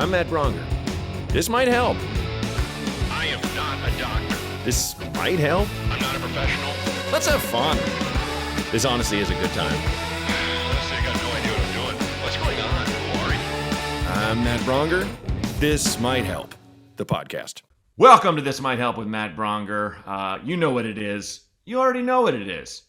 I'm Matt Braunger. This might help. I am not a doctor. This might help. I'm not a professional. Let's have fun. This honestly is a good time. Honestly, I got no idea what I'm doing. What's going on? Who are you? I'm Matt Braunger. This might help. The podcast. Welcome to This Might Help with Matt Braunger. You know what it is. You already know what it is.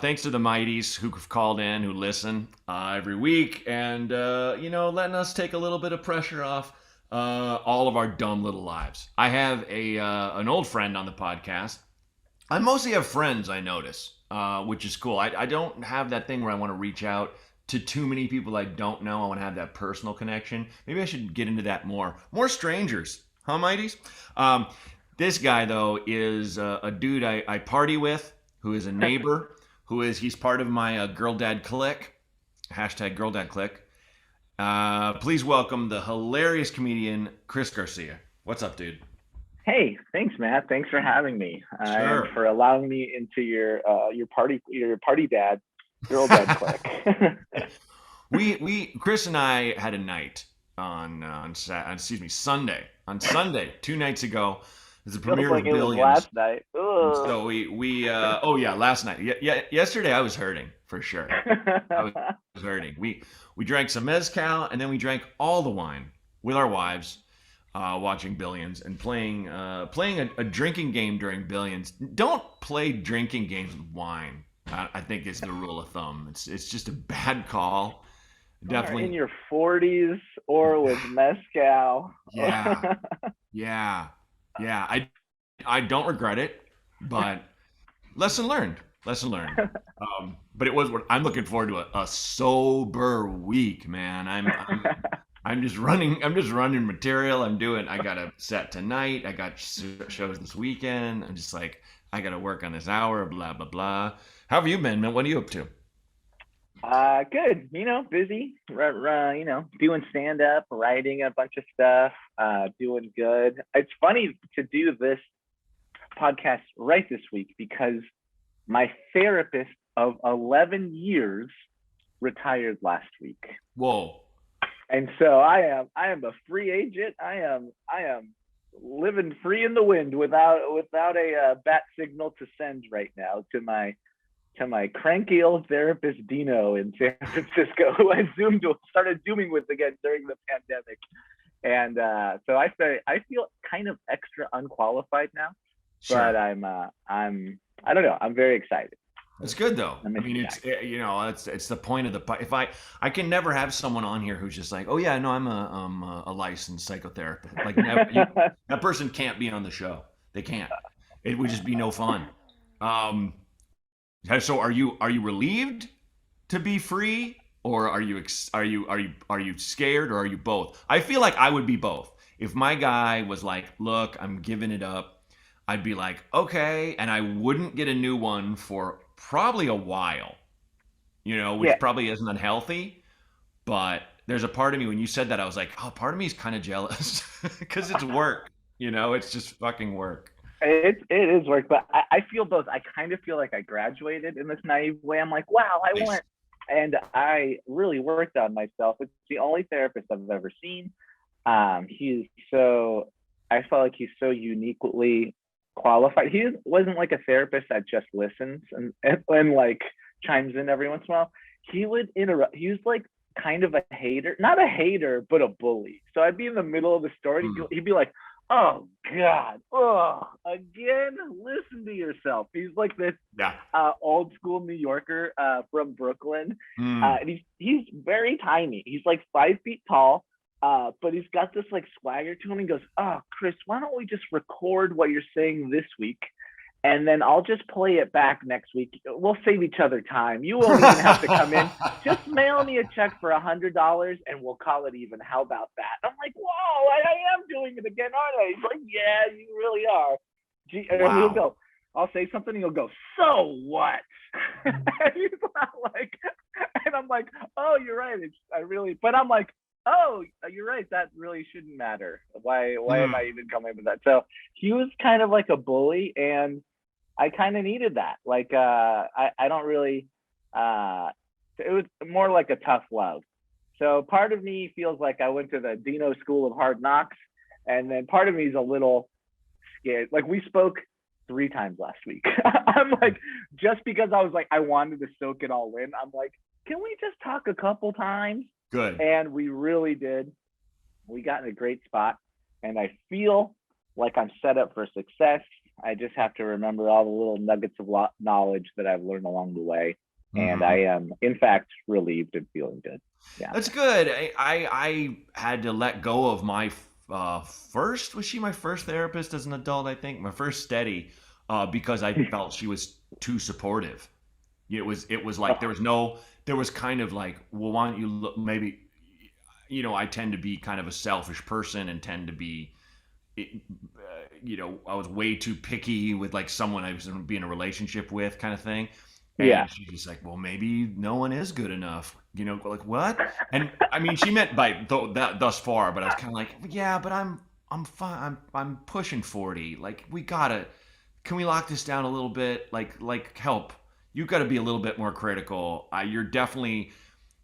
Thanks to the mighties who've called in, who listen every week, and letting us take a little bit of pressure off all of our dumb little lives. I have an old friend on the podcast. I mostly have friends, I notice, which is cool. I don't have that thing where I want to reach out to too many people I don't know. I want to have that personal connection. Maybe I should get into that more. More strangers, huh, mighties? This guy, though, is a dude I party with, who is a neighbor, he's part of my Girl Dad Clique, hashtag Girl Dad Clique. Please welcome the hilarious comedian, Chris Garcia. What's up, dude? Hey, thanks, Matt. Thanks for having me. Sure. And for allowing me into your party dad, Girl Dad Clique. Chris and I had a night on Sunday. On Sunday, 2 nights ago. It was the premiere of Billions. It was last night. Ugh. So last night. Yeah, yesterday I was hurting for sure. I was hurting. We drank some mezcal and then we drank all the wine with our wives, watching Billions and playing a drinking game during Billions. Don't play drinking games with wine. I think is the rule of thumb. It's just a bad call. Definitely in your 40s or with mezcal. Yeah. I don't regret it, but lesson learned. But it was what I'm looking forward to a sober week, man. I'm just running material. I got a set tonight. I got shows this weekend. I'm just like, I got to work on this hour, blah, blah, blah. How have you been, man? What are you up to? Good. Busy. Doing stand up, writing a bunch of stuff. Doing good. It's funny to do this podcast right this week because my therapist of 11 years retired last week. Whoa. And so I am a free agent. I am living free in the wind without a bat signal to send right now to my cranky old therapist Dino in San Francisco, who I started zooming with again during the pandemic. And so I feel kind of extra unqualified now, Sure. but I don't know. I'm very excited. It's good though. I mean, it's the point of if I can never have someone on here who's just like, oh yeah, no, I'm a licensed psychotherapist. Like that person can't be on the show. They can't. It would just be no fun. So are you relieved to be free, or are you scared, or are you both? I feel like I would be both. If my guy was like, look, I'm giving it up, I'd be like, okay, and I wouldn't get a new one for probably a while, which probably isn't unhealthy. But there's a part of me, when you said that, I was like, oh, part of me is kind of jealous because it's work, it's just fucking work. It is work, but I feel both. I kind of feel like I graduated in this naive way. I'm like, wow, I went, and I really worked on myself. It's the only therapist I've ever seen. I felt like he's so uniquely qualified. He wasn't like a therapist that just listens and like chimes in every once in a while. He would interrupt. He was like kind of a hater, not a hater, but a bully. So I'd be in the middle of the story. He'd be like, oh God, again, listen to yourself. He's like this old school New Yorker from Brooklyn. And he's very tiny. He's like 5 feet tall, but he's got this like swagger to him. He goes, oh, Chris, why don't we just record what you're saying this week? And then I'll just play it back next week. We'll save each other time. You won't even have to come in. Just mail me a check for $100 and we'll call it even. How about that? I'm like, whoa, I am doing it again, aren't I? He's like, yeah, you really are. And he'll go, I'll say something and he'll go, so what? And he's like, and I'm like, oh, you're right. But I'm like, oh, you're right. That really shouldn't matter. Why am I even coming up with that? So he was kind of like a bully, and I kind of needed that. Like, I don't really, it was more like a tough love. So part of me feels like I went to the Dino School of Hard Knocks, and then part of me is a little scared. Like we spoke 3 times last week. I'm like, just because I was like, I wanted to soak it all in. I'm like, can we just talk a couple times? Good. And we really did. We got in a great spot, and I feel like I'm set up for success. I just have to remember all the little nuggets of knowledge that I've learned along the way. And I am, in fact, relieved and feeling good. Yeah. That's good. I had to let go of my first, was she my first therapist as an adult, I think? My first steady, because I felt she was too supportive. It was like there was kind of like, well, why don't you look, maybe, I tend to be kind of a selfish person and tend to be, I was way too picky with like someone I was going to be in a relationship with kind of thing. And she's just like, well, maybe no one is good enough. Like what? And I mean, she meant by that thus far, but I was kind of like, yeah, but I'm fine. I'm pushing 40. Like can we lock this down a little bit? Like help. You've got to be a little bit more critical. You're definitely,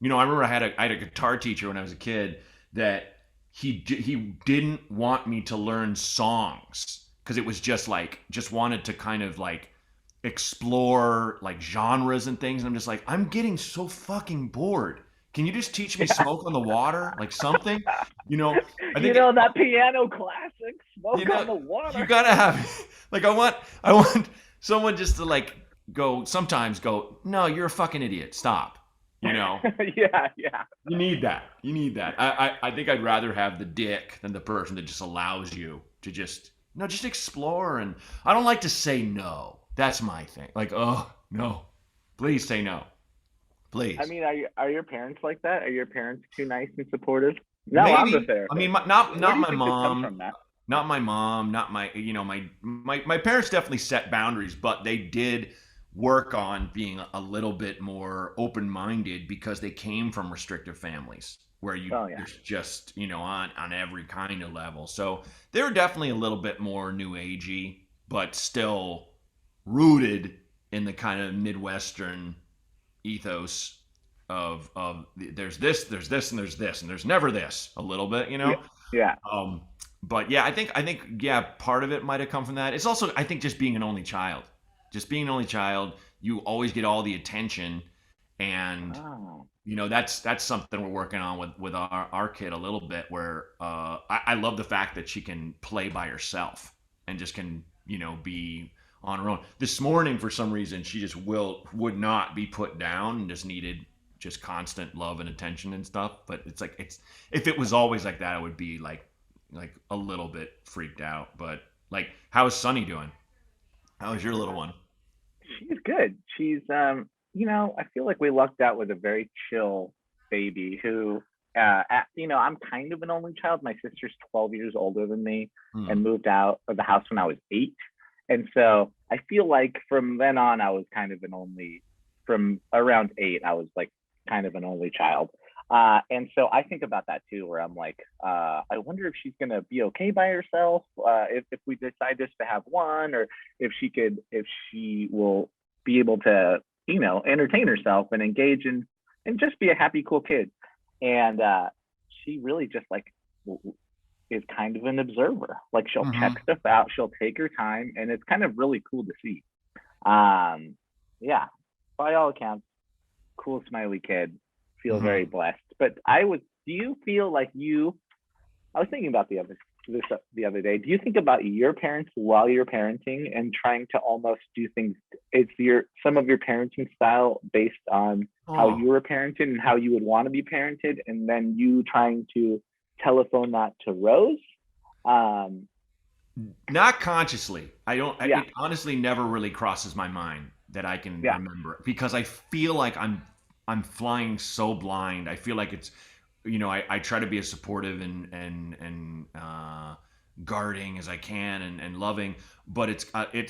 I remember I had a guitar teacher when I was a kid that he didn't want me to learn songs because it was just wanted to kind of like explore like genres and things. And I'm just like, I'm getting so fucking bored. Can you just teach me Smoke on the Water? Like something, I think that piano classic, Smoke on the Water. You gotta have, like, I want someone just to like sometimes go, no, you're a fucking idiot. Stop. Yeah. You need that. I think I'd rather have the dick than the person that just allows you to just explore. And I don't like to say no. That's my thing. Like, oh no, please say no, please. I mean, are your parents like that? Are your parents too nice and supportive? No, Maybe. I'm the therapist. I mean, not my mom, not my mom, not my my parents definitely set boundaries, but they did work on being a little bit more open-minded because they came from restrictive families where there's just on every kind of level. So they were definitely a little bit more new agey, but still rooted in the kind of Midwestern ethos of there's this, and there's this, and there's never this a little bit, Yeah. But yeah, I think part of it might have come from that. It's also, I think, just being an only child. You always get all the attention, and that's something we're working on with our kid a little bit. Where I love the fact that she can play by herself and just can be on her own. This morning, for some reason, she just would not be put down and just needed just constant love and attention and stuff. But it's like, if it was always like that, I would be like a little bit freaked out. But like, how is Sunny doing? How is your little one? She's good. She's I feel like we lucked out with a very chill baby who I'm kind of an only child. My sister's 12 years older than me and moved out of the house when I was 8. And so I feel like from then on, I was kind of an only, from around 8, I was like kind of an only child. And so I think about that too, where I'm like, I wonder if she's going to be okay by herself, if we decide just to have one, or if she will be able to, entertain herself and engage and just be a happy, cool kid. And she really just like is kind of an observer. Like she'll check stuff out, she'll take her time, and it's kind of really cool to see. Yeah, by all accounts, cool, smiley kid. Feel very blessed. But do you feel like I was thinking about the other day. Do you think about your parents while you're parenting and trying to almost do things? Is some of your parenting style based on how you were parented and how you would want to be parented, and then you trying to telephone that to Rose? Not consciously. It honestly never really crosses my mind that I can remember, because I feel like I'm flying so blind. I feel like it's, I try to be as supportive and guarding as I can and loving, but it's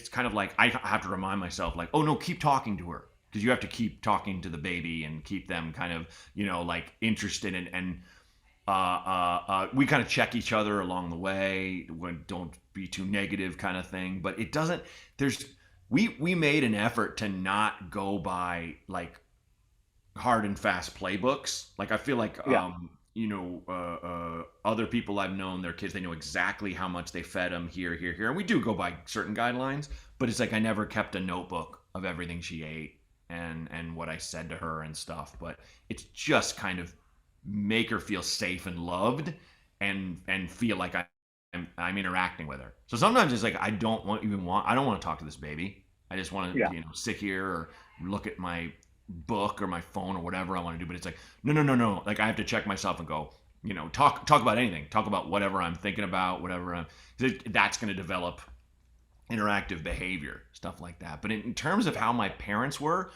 kind of like I have to remind myself, like, oh no, keep talking to her, because you have to keep talking to the baby and keep them kind of, like interested and we kind of check each other along the way. Don't be too negative kind of thing, but it doesn't. We made an effort to not go by like hard and fast playbooks. Like I feel like Yeah. other people I've known, their kids, they know exactly how much they fed them here, here, here, and we do go by certain guidelines. But it's like I never kept a notebook of everything she ate and what I said to her and stuff. But it's just kind of make her feel safe and loved, and feel like I'm interacting with her. So sometimes it's like I don't want to talk to this baby. I just want to Yeah. sit here or look at my book or my phone or whatever I want to do. But it's like no. Like I have to check myself and go, talk about anything. Talk about whatever I'm thinking about, that's going to develop interactive behavior, stuff like that. But in terms of how my parents were,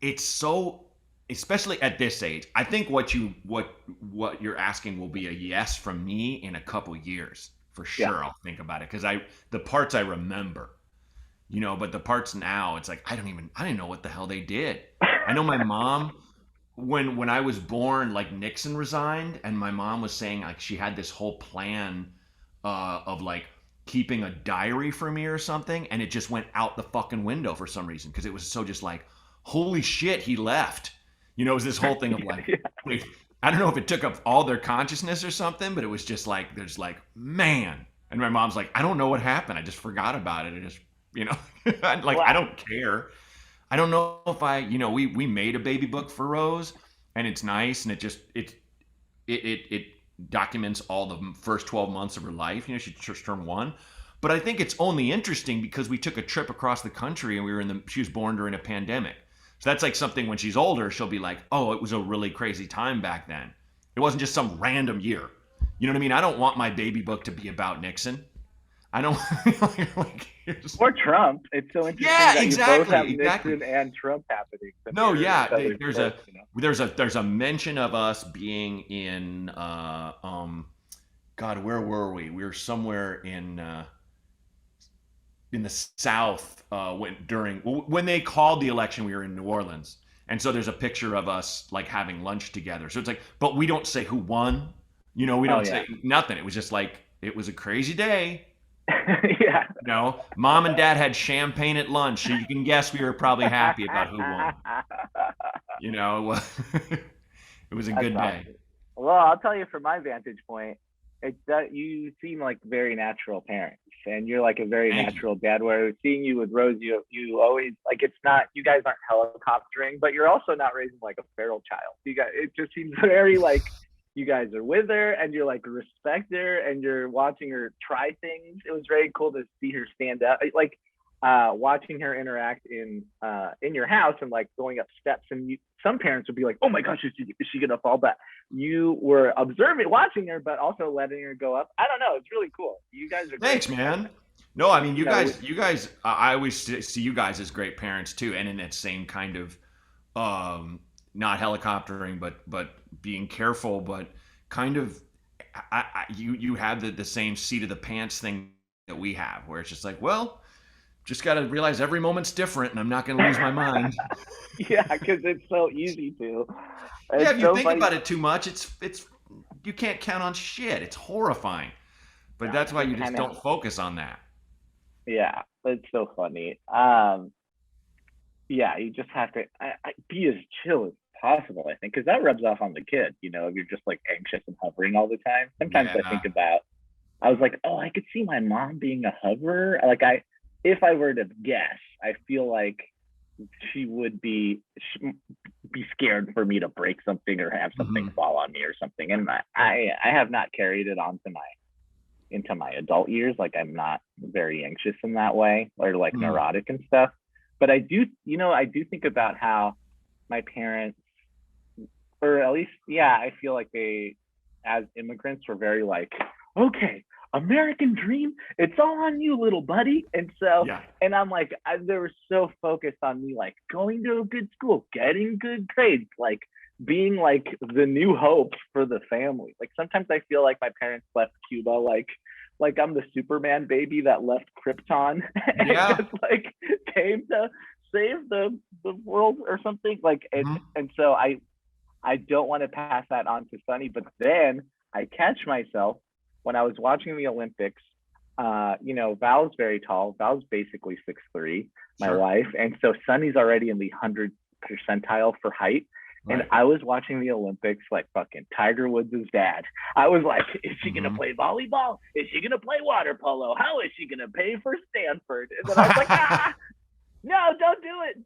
it's so, especially at this age, I think what you're asking will be a yes from me in a couple years for sure. Yeah. I'll think about it because the parts I remember, but the parts now, it's like I didn't know what the hell they did. I know my mom, when I was born, like Nixon resigned, and my mom was saying like she had this whole plan of like keeping a diary for me or something, and it just went out the fucking window for some reason because it was so just like, holy shit, he left. It was this whole thing of like, Yeah. wait, I don't know if it took up all their consciousness or something, but it was just like, there's like, man. And my mom's like, I don't know what happened. I just forgot about it. I just, like, I don't care. I don't know if we made a baby book for Rose, and it's nice, and it documents all the first 12 months of her life. She just turned 1. But I think it's only interesting because we took a trip across the country and she was born during a pandemic. So that's like something when she's older, she'll be like, oh, it was a really crazy time back then. It wasn't just some random year. You know what I mean? I don't want my baby book to be about Nixon. I don't Or Trump. It's so interesting that you both have Nixon and Trump happening. No, yeah. There's a mention of us being in God, where were we? We were somewhere in the South when they called the election. We were in New Orleans, and so there's a picture of us like having lunch together. So it's like, but we don't say who won. We don't say nothing. It was just like it was a crazy day. Yeah. Mom and Dad had champagne at lunch, so you can guess we were probably happy about who won. It was a good day. Awesome. Well, I'll tell you from my vantage point, it's that you seem like very natural parents, and you're like a very natural dad. Where seeing you with Rose, you always like, it's not, you guys aren't helicoptering, but you're also not raising like a feral child. It just seems very like you guys are with her and you're like respect her and you're watching her try things. It was very cool to see her stand up, like watching her interact in your house and like going up steps. And some parents would be like, oh my gosh, is she gonna fall? But you were observing, watching her, but also letting her go up. I don't know. It's really cool. You guys are Thanks, great. man. No, I mean, you guys, I always see you guys as great parents too. And in that same kind of, not helicoptering, but being careful, but kind of, you have the same seat of the pants thing that we have, where it's just like, well, just got to realize every moment's different, and I'm not going to lose my mind. Yeah, because it's so easy to. Yeah, if you think about it too much, it's you can't count on shit. It's horrifying, but that's why you just don't focus on that. Yeah, it's so funny. Yeah, you just have to be as chill as possible, I think, because that rubs off on the kid. If you're just like anxious and hovering all the time. Sometimes I think about, I was like, oh, I could see my mom being a hoverer. Like if I were to guess, I feel like she would be scared for me to break something or have something fall on me or something. And I have not carried it on into my adult years. Like I'm not very anxious in that way, or like neurotic and stuff. But I do think about how my parents, or at least, I feel like they, as immigrants, were very like, okay, American dream, it's all on you, little buddy. And so, and I'm like, they were so focused on me, like going to a good school, getting good grades, like being like the new hope for the family. Like sometimes I feel like my parents left Cuba like I'm the Superman baby that left Krypton and just like came to save the world or something. Like, and so I don't want to pass that on to Sonny, but then I catch myself when I was watching the Olympics. Val's very tall. Val's basically 6'3", my wife. And so Sonny's already in the 100th percentile for height. And Right. I was watching the Olympics like fucking Tiger Woods' dad. I was like, is she gonna Mhm. play volleyball? Is she gonna play water polo? How is she gonna pay for Stanford? And then I was like, no, don't do it.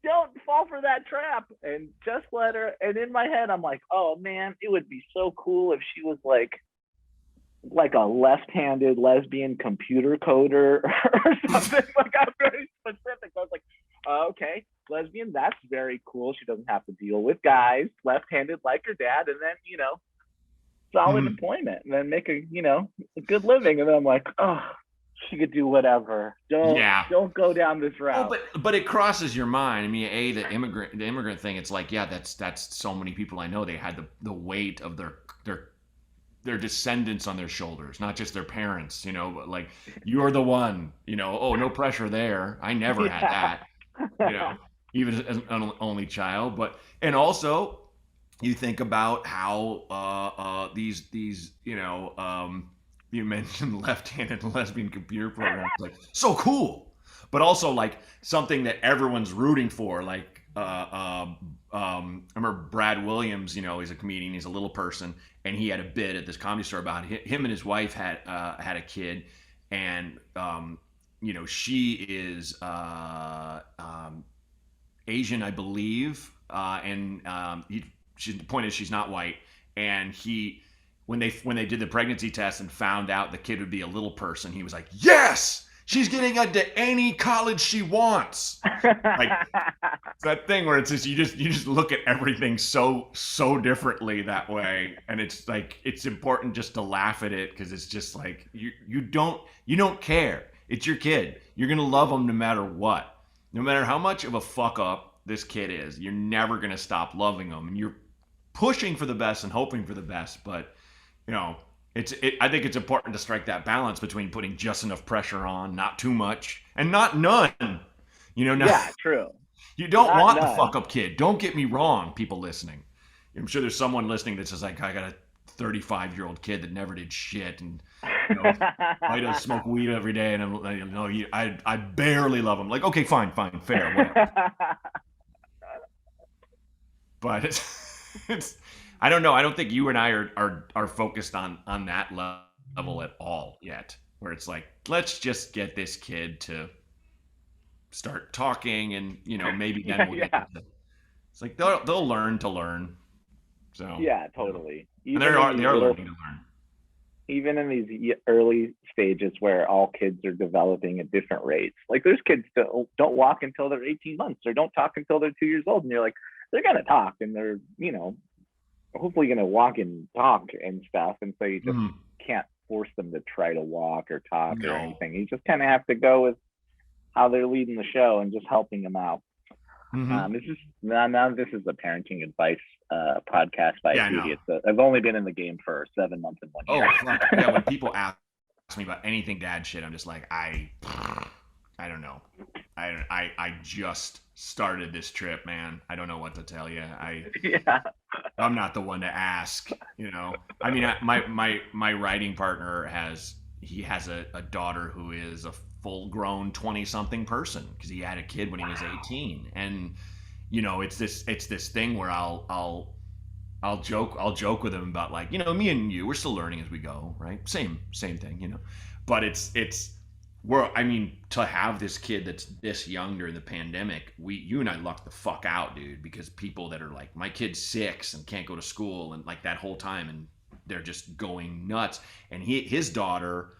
Don't fall for that trap. And just let her. And in my head, I'm like, oh man, it would be so cool if she was like a left-handed lesbian computer coder or something. Like I'm very specific. I was like, okay, lesbian, that's very cool. She doesn't have to deal with guys, left-handed like her dad, and then solid Mhm. employment, and then make a good living. And then I'm like, oh, she could do whatever. Yeah. Don't go down this Well, route. but it crosses your mind. I mean, the immigrant thing. It's like, yeah, that's so many people I know. They had the weight of their descendants on their shoulders, not just their parents. But like you're the one. Oh, no pressure there. I never had Yeah. that. You know, even as an only child. But and also you think about how these you mentioned left-handed lesbian computer programs, like so cool, but also like something that everyone's rooting for. Like I remember Brad Williams. He's a comedian. He's a little person, and he had a bit at this comedy store about him and his wife had a kid, and she is Asian, I believe, and the point is she's not white, and when they did the pregnancy test and found out the kid would be a little person, he was like, yes, she's getting into any college she wants. Like that thing where it's just you just look at everything so differently that way, and it's like it's important just to laugh at it because it's just like you don't care. It's your kid. You're gonna love them no matter what. No matter how much of a fuck up this kid is, you're never gonna stop loving them, and you're pushing for the best and hoping for the best. But you know, I think it's important to strike that balance between putting just enough pressure on, not too much, and not none. Now Yeah, true. you don't Not want the none. fuck up kid. Don't get me wrong, people listening. I'm sure there's someone listening that's just like, I got a 35-year-old kid that never did shit, and might have smoked weed every day, and I barely love him. Like, okay, fine, fair, whatever. But it's I don't know. I don't think you and I are focused on that level at all yet. Where it's like, let's just get this kid to start talking, and maybe then we'll get Yeah. into. It's like they'll learn to learn. So Yeah, totally. and they are learning to learn. Even in these early stages where all kids are developing at different rates. Like there's kids that don't walk until they're 18 months or don't talk until they're 2 years old. And you're like, they're going to talk and they're, hopefully going to walk and talk and stuff. And so you just Mhm. can't force them to try to walk or talk or No. anything. You just kind of have to go with how they're leading the show and just helping them out. Mhm. This is now this is a parenting advice podcast by Yeah, I a know. idiot. I've only been in the game for 7 months and 1 Oh year. fuck yeah! When people ask me about anything dad shit, I'm just like I don't know. I just started this trip, man. I don't know what to tell you. Yeah. I'm not the one to ask. I mean, my writing partner has a daughter who is a full grown 20-something person because he had a kid when he was 18, and it's this thing where I'll joke with him about like me and you, we're still learning as we go, right? Same thing. But it's I mean, to have this kid that's this young during the pandemic, you and I lucked the fuck out, dude, because people that are like, my kid's 6 and can't go to school and like that whole time, and they're just going nuts. And his daughter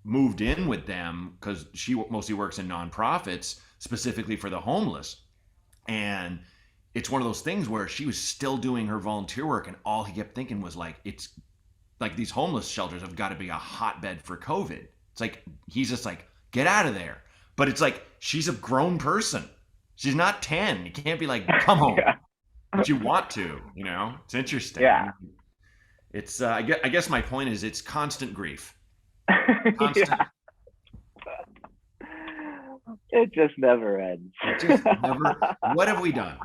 moved in with them because she mostly works in nonprofits specifically for the homeless. And it's one of those things where she was still doing her volunteer work, and all he kept thinking was like, it's like these homeless shelters have got to be a hotbed for COVID. It's like he's just like, get out of there. But it's like she's a grown person. She's not 10. You can't be like, come home. Yeah. But you want to. It's interesting. Yeah. It's I guess my point is it's constant grief. Constant. Yeah. It just never ends. It just never. What have we done?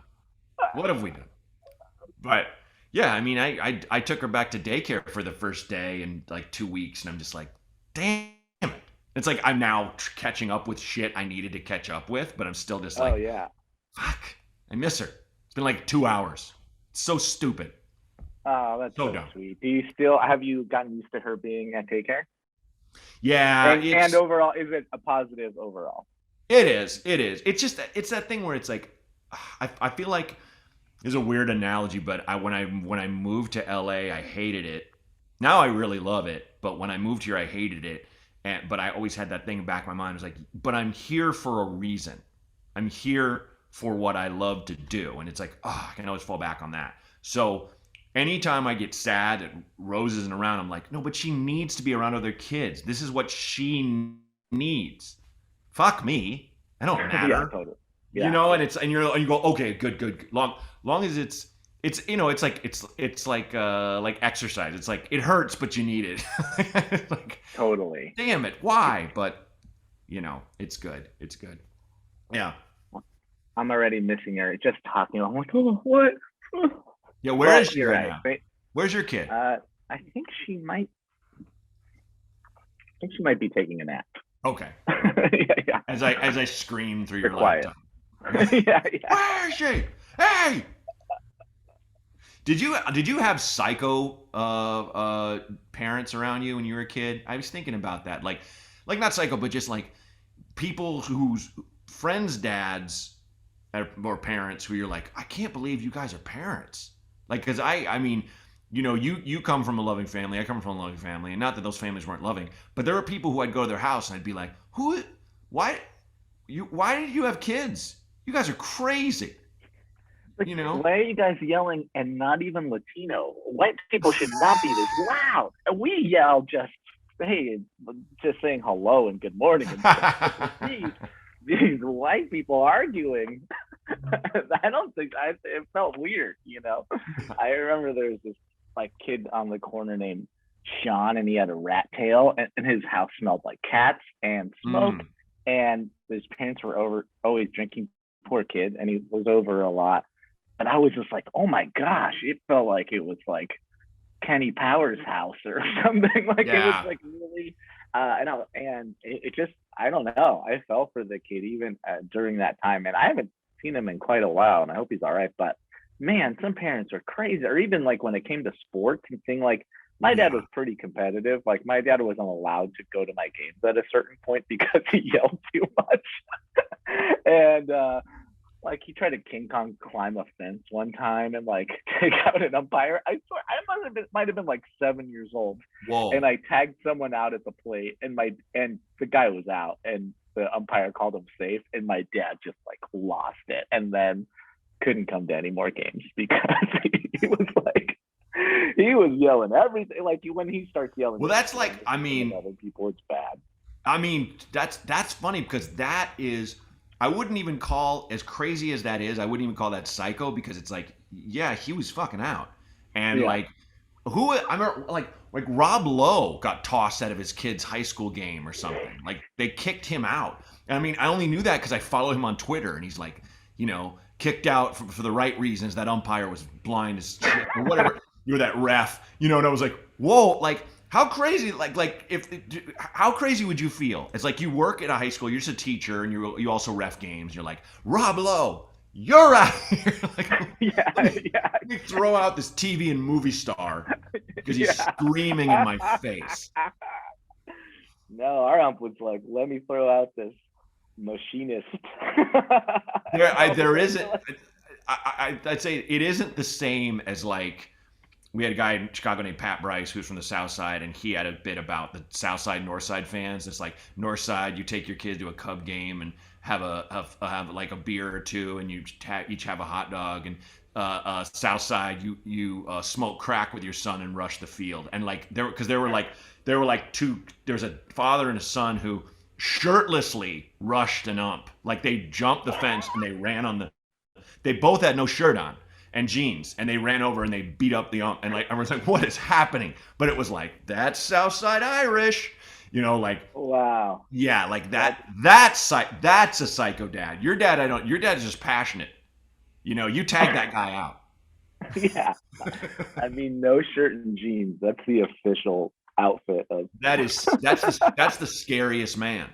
But yeah, I mean, I took her back to daycare for the first day in like 2 weeks, and I'm just like, damn it. It's like I'm now catching up with shit I needed to catch up with, but I'm still just like, Oh yeah. fuck, I miss her. It's been like 2 hours. It's so stupid. Oh, that's So so dumb. sweet. Have you gotten used to her being at daycare? Yeah, And overall, is it a positive overall? it is. It is. It's that thing where it's like I feel like it's a weird analogy, but when I moved to LA, I hated it. Now I really love it, but when I moved here, I hated it. But I always had that thing back in my mind. I was like, but I'm here for a reason. I'm here for what I love to do, and it's like, I can always fall back on that. So anytime I get sad that Rose isn't around, I'm like, no, but she needs to be around other kids. This is what she needs. Fuck me. I don't Yeah, matter. totally. You Yeah. know, and you go, okay, good. Long as it's it's like exercise. It's like it hurts, but you need it. Like, Totally. damn it, why? But it's good. It's good. Yeah. I'm already missing her. Just talking. I'm like, oh, what? Yeah. Where is she You're right now? right. Where's your kid? I think she might. I think she might be taking a nap. Okay. Yeah. As I scream through your quiet. laptop. Yeah. Where is she? Hey! Did you have psycho parents around you when you were a kid? I was thinking about that. Like not psycho, but just like people whose friends' dads or parents who you're like, I can't believe you guys are parents. Like, because I mean, you come from a loving family. I come from a loving family, and not that those families weren't loving, but there were people who I'd go to their house and I'd be like, why did you have kids? You guys are crazy. Like, why are you guys yelling and not even Latino? White people should not be this loud. And we yell just saying hello and good morning. And stuff. These white people arguing. I don't think it felt weird, I remember there was this like kid on the corner named Sean, and he had a rat tail, and his house smelled like cats and smoke. And his parents were always drinking. Poor kid, and he was over a lot. But I was just like, oh my gosh, it felt like it was like Kenny Powers' house or something. Like It was like really, and it just, I don't know. I felt for the kid even during that time, and I haven't seen him in quite a while, and I hope he's all right. But man, some parents are crazy. Or even like when it came to sports and thing, like my dad was pretty competitive. Like my dad wasn't allowed to go to my games at a certain point because he yelled too much. And like he tried to King Kong climb a fence one time and like take out an umpire. I swear I might have been like 7 years old. Whoa. And I tagged someone out at the plate, and the guy was out, and the umpire called him safe, and my dad just like lost it and then couldn't come to any more games because he was yelling everything. Like when he starts yelling, well, that's like, I mean, other people, it's bad. I mean, that's funny because that is, I wouldn't even call, as crazy as that is, I wouldn't even call that psycho, because it's like, yeah, he was fucking out. And I remember like Rob Lowe got tossed out of his kid's high school game or something. Like they kicked him out. And I mean, I only knew that because I follow him on Twitter, and he's like, kicked out for the right reasons. That umpire was blind as shit or whatever. You're that ref, and I was like, whoa, like, how crazy, how crazy would you feel? It's like you work at a high school, you're just a teacher, and you also ref games. You're like, Rob Lowe, you're out here. Let me throw out this TV and movie star because he's screaming in my face. No, our ump was like, let me throw out this machinist. There isn't. I'd say it isn't the same as like. We had a guy in Chicago named Pat Bryce who's from the South Side, and he had a bit about the South Side, North Side fans. It's like North Side, you take your kids to a Cub game and have like a beer or two, and you each have a hot dog. And South Side, you smoke crack with your son and rush the field. And like there were like two. There's a father and a son who shirtlessly rushed an ump. Like they jumped the fence and they ran they both had no shirt on and jeans, and they ran over and they beat up the ump, and like I was like, what is happening? But it was like, that's Southside Irish, like, wow, yeah, like that's a psycho dad. Your dad is just passionate. You tag that guy out. Yeah, I mean, no shirt and jeans. That's the official outfit of. That's the scariest man.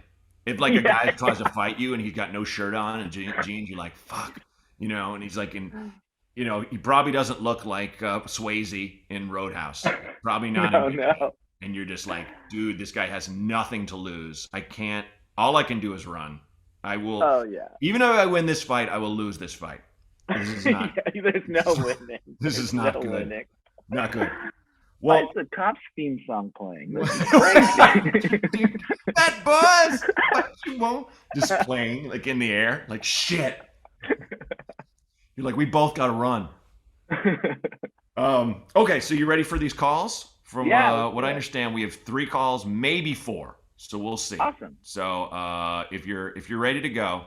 If like a guy tries to fight you and he's got no shirt on and jeans, you're like, fuck, and he's like in. he probably doesn't look like Swayze in Roadhouse. Probably not in No, Big Game. no. And you're just like, dude, this guy has nothing to lose. I can't. All I can do is run. I will. Oh yeah. Even though I win this fight, I will lose this fight. This is not. Yeah, there's no winning. This There's is not no good. winning. Not good. Why Well, is the cops theme song playing? This is crazy. dude, that buzz. What you won't just playing like in the air, like shit. You're like, we both got to run. Okay, so you ready for these calls? From Yeah, what I understand, we have 3 calls, maybe 4. So we'll see. Awesome. So if you're ready to go,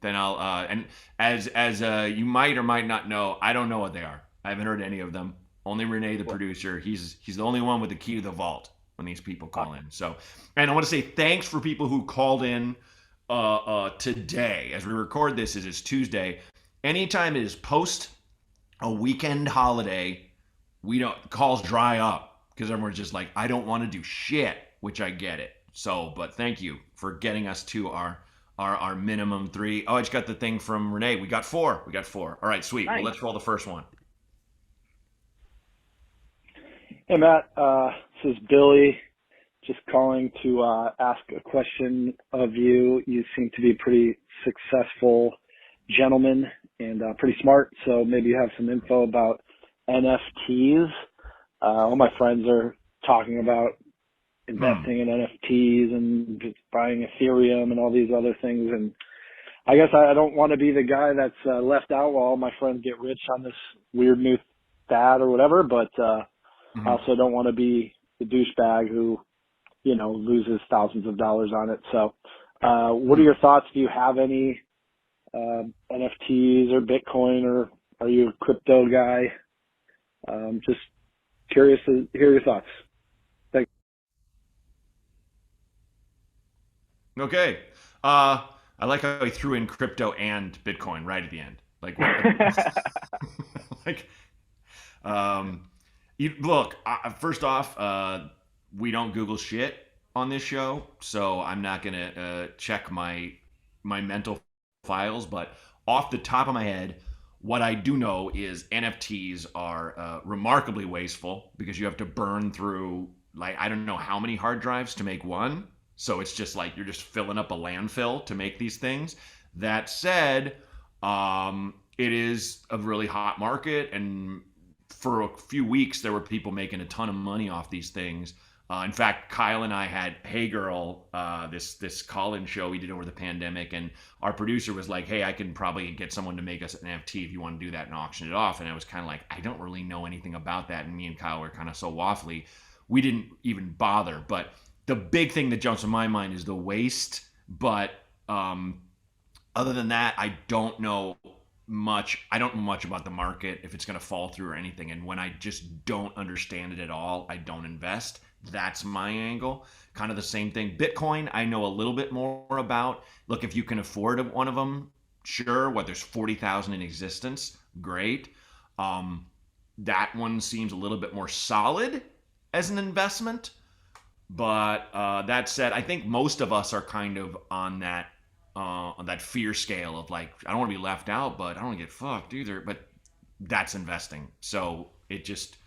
then I'll and as you might or might not know, I don't know what they are. I haven't heard any of them. Only Renee, the producer, he's the only one with the key to the vault when these people call in. So, and I want to say thanks for people who called in today. As we record this, it's Tuesday. Anytime it is post a weekend holiday, calls dry up because everyone's just like, I don't want to do shit, which I get it. So, but thank you for getting us to our minimum 3. Oh, I just got the thing from Renee. We got 4. All right, sweet. Nice. Well, let's roll the first one. Hey, Matt. This is Billy. Just calling to ask a question of you. You seem to be a pretty successful gentleman and pretty smart, so maybe you have some info about NFTs. All my friends are talking about investing in NFTs and just buying Ethereum and all these other things. And I guess I don't want to be the guy that's left out while all my friends get rich on this weird new fad or whatever, but I also don't want to be the douchebag who, loses thousands of dollars on it. So what are your thoughts? Do you have any NFTs or Bitcoin, or are you a crypto guy? Just curious to hear your thoughts. Thanks. Okay. I like how he threw in crypto and Bitcoin right at the end. Like, like, look. First off, we don't Google shit on this show, so I'm not gonna check my mental files. But off the top of my head, what I do know is NFTs are remarkably wasteful because you have to burn through I don't know how many hard drives to make one. So it's just like you're just filling up a landfill to make these things. That said, it is a really hot market, and for a few weeks there were people making a ton of money off these things. In fact, Kyle and I had Hey Girl, this call-in show we did over the pandemic, and our producer was like, hey, I can probably get someone to make us an NFT if you want to do that and auction it off. And I was kind of like, I don't really know anything about that. And me and Kyle were kind of so waffly, we didn't even bother. But the big thing that jumps in my mind is the waste. But other than that, I don't know much. I don't know much about the market, if it's going to fall through or anything. And when I just don't understand it at all, I don't invest. That's my angle. Kind of the same thing. Bitcoin, I know a little bit more about. Look, if you can afford one of them, sure. What, there's 40,000 in existence, great. That one seems a little bit more solid as an investment. But that said, I think most of us are kind of on that fear scale of like, I don't want to be left out, but I don't want to get fucked either. But that's investing. So it just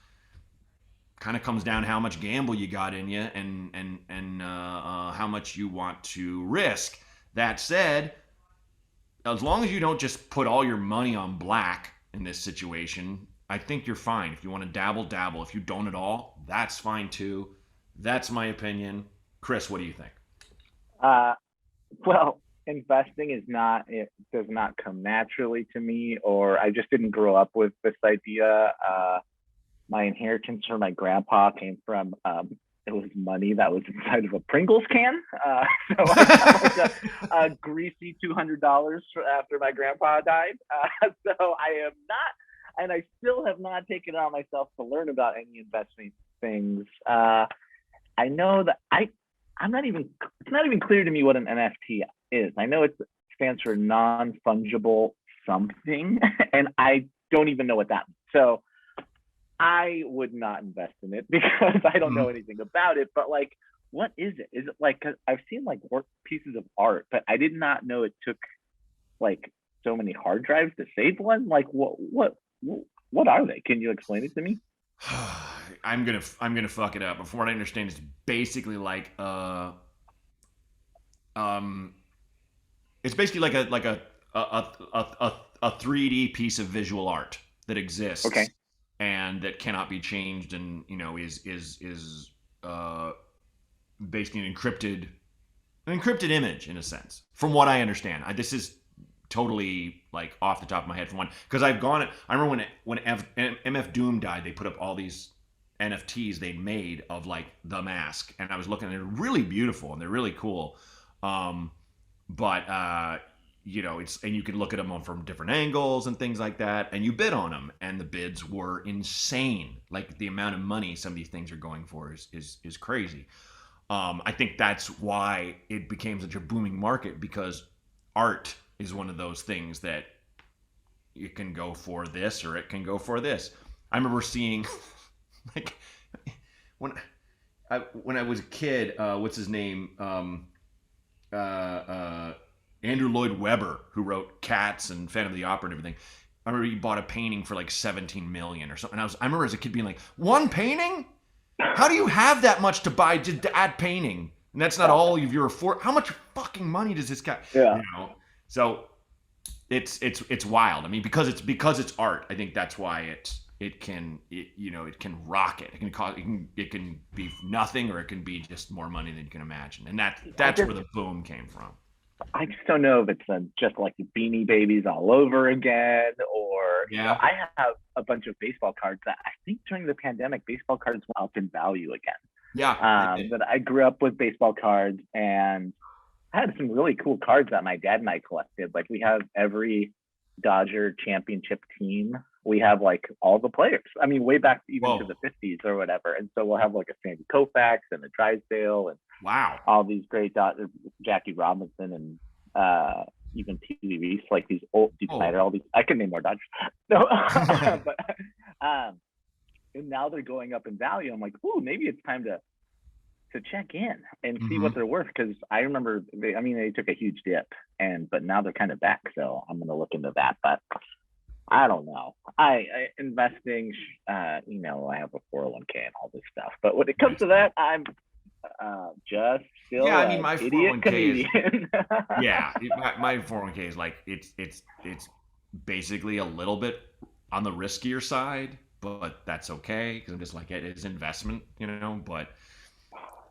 kind of comes down to how much gamble you got in you and how much you want to risk. That said, as long as you don't just put all your money on black in this situation, I think you're fine. If you want to dabble. If you don't at all, that's fine too. That's my opinion. Chris, what do you think? Well, investing it does not come naturally to me, or I just didn't grow up with this idea. My inheritance from my grandpa came from it was money that was inside of a Pringles can. So I got like a greasy $200 after my grandpa died. So I am not, and I still have not taken it on myself to learn about any investment things. I know that it's not even clear to me what an NFT is. I know it stands for non-fungible something, and I don't even know what that means. So I would not invest in it because I don't know anything about it. But like, what is it? Is it like, 'cause I've seen like pieces of art, but I did not know it took like so many hard drives to save one. Like what what are they? Can you explain it to me? I'm gonna fuck it up. But from what I understand, it's basically like it's basically like a 3D piece of visual art that exists, Okay. and that cannot be changed, and is basically an encrypted image in a sense. From what I understand, this is totally like off the top of my head for one, because I remember when MF Doom died, they put up all these NFTs they'd made of like the mask, and I was looking, and they're really beautiful and they're really cool. But it's, and you can look at them from different angles and things like that, and you bid on them, and the bids were insane. Like the amount of money some of these things are going for is crazy. I think that's why it became such a booming market, because art is one of those things that it can go for this or it can go for this. I remember seeing like when I was a kid, what's his name? Andrew Lloyd Webber, who wrote Cats and Phantom of the Opera and everything. I remember he bought a painting for like 17 million or something. And I remember as a kid being like, one painting? How do you have that much to buy to add painting? And that's not all of your afford. How much fucking money does this guy? Yeah. So it's wild. I mean, because it's art. I think that's why it can rocket. It can be nothing, or it can be just more money than you can imagine. And that's where the boom came from. I just don't know if it's just like the Beanie Babies all over again, or I have a bunch of baseball cards that I think during the pandemic, baseball cards went up in value again. Yeah. But I grew up with baseball cards, and I had some really cool cards that my dad and I collected. Like we have every Dodger championship team. We have like all the players. I mean, way back even to the 50s or whatever. And so we'll have like a Sandy Koufax and a Drysdale and all these great Dodgers, Jackie Robinson, and even TV Reese, like these old Snyder, all these. I can name more Dodgers. No, but and now they're going up in value. I'm like, ooh, maybe it's time to check in and see what they're worth, because I remember they took a huge dip, but now they're kind of back. So I'm gonna look into that, but I don't know. I investing, I have a 401k and all this stuff, but when it comes to that, I'm just still my idiot 401k comedian. My 401k is like it's basically a little bit on the riskier side, but that's okay, because I'm just like, it is investment, but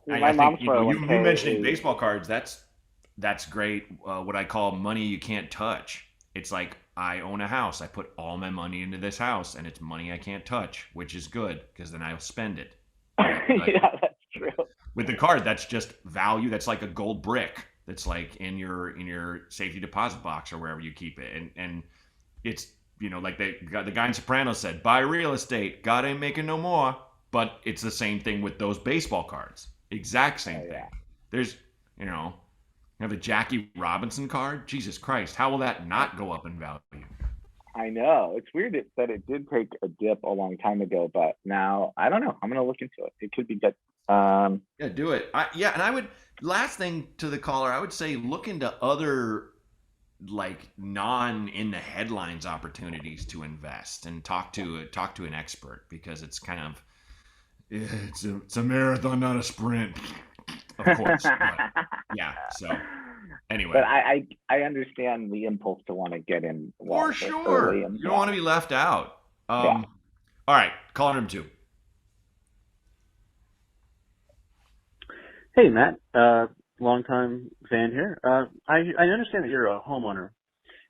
I think you mentioning baseball cards, that's great. What I call money you can't touch. It's like, I own a house. I put all my money into this house, and it's money I can't touch, which is good, because then I'll spend it. Yeah, that's true. With the card, that's just value. That's like a gold brick that's like in your safety deposit box or wherever you keep it. And it's, like the guy in Sopranos said, buy real estate. God ain't making no more. But it's the same thing with those baseball cards. Exact same thing. Yeah. There's, you have a Jackie Robinson card. Jesus Christ, how will that not go up in value? I know. It's weird that it did take a dip a long time ago, but now I don't know. I'm gonna look into it. It could be good. Yeah, do it. And I would, last thing to the caller, I would say look into other like non in the headlines opportunities to invest, and talk to an expert, because it's kind of it's a marathon, not a sprint. Of course. But, yeah. So anyway. But I understand the impulse to want to get in. For sure. You don't want to be left out. All right. Caller number 2. Hey, Matt. Longtime fan here. I understand that you're a homeowner,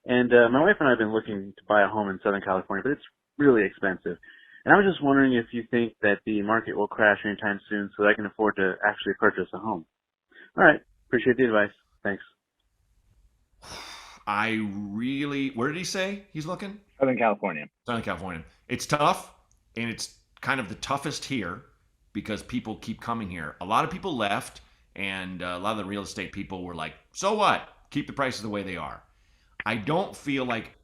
and my wife and I have been looking to buy a home in Southern California, but it's really expensive. And I was just wondering if you think that the market will crash anytime soon, so that I can afford to actually purchase a home. All right. Appreciate the advice. Thanks. Where did he say he's looking? Southern California. Southern California. It's tough, and it's kind of the toughest here, because people keep coming here. A lot of people left, and a lot of the real estate people were like, so what? Keep the prices the way they are. I don't feel like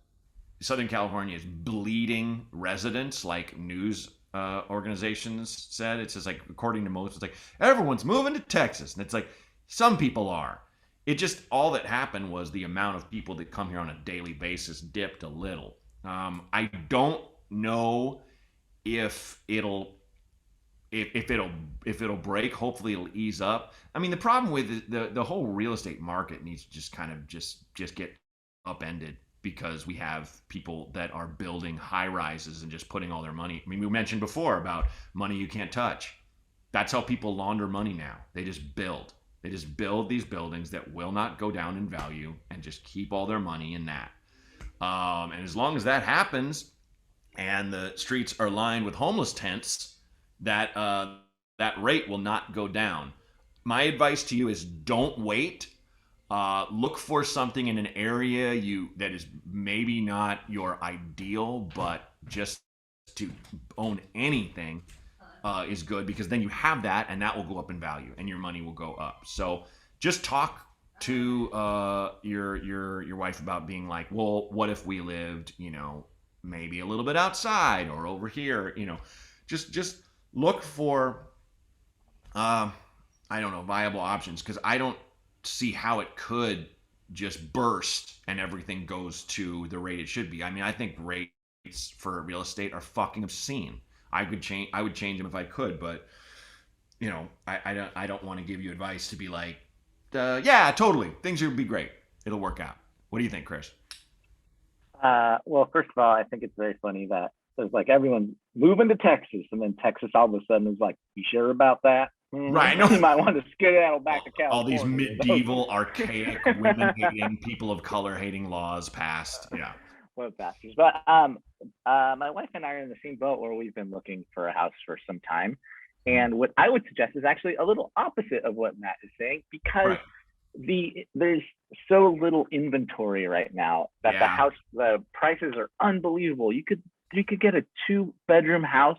Southern California is bleeding residents like news organizations said. It's just like, according to most, it's like, everyone's moving to Texas. And it's like, some people are. It just, all that happened was the amount of people that come here on a daily basis dipped a little. I don't know if it'll break. Hopefully it'll ease up. I mean, the problem with the whole real estate market needs to just kind of just get upended, because we have people that are building high rises and just putting all their money. I mean, we mentioned before about money you can't touch. That's how people launder money now. They just build. They just build these buildings that will not go down in value and just keep all their money in that. And as long as that happens, and the streets are lined with homeless tents, that rate will not go down. My advice to you is don't wait. Look for something in an area that is maybe not your ideal, but just to own anything is good, because then you have that, and that will go up in value, and your money will go up. So just talk to your wife about being like, well, what if we lived, maybe a little bit outside or over here, just look for I don't know, viable options, because I don't see how it could just burst and everything goes to the rate it should be. I mean, I think rates for real estate are fucking obscene. I would change them if I could, but I don't want to give you advice to be like, yeah, totally, things will be great, it'll work out. What do you think, Chris? Well, first of all, I think it's very funny that there's like everyone's moving to Texas, and then Texas all of a sudden is like, you sure about that? Right. No. You might want to skedaddle back to California. All these medieval, archaic, women-hating, people of color-hating laws passed. Yeah. What bastards. But my wife and I are in the same boat where we've been looking for a house for some time. And what I would suggest is actually a little opposite of what Matt is saying, because there's so little inventory right now that the prices are unbelievable. You could get a 2-bedroom house,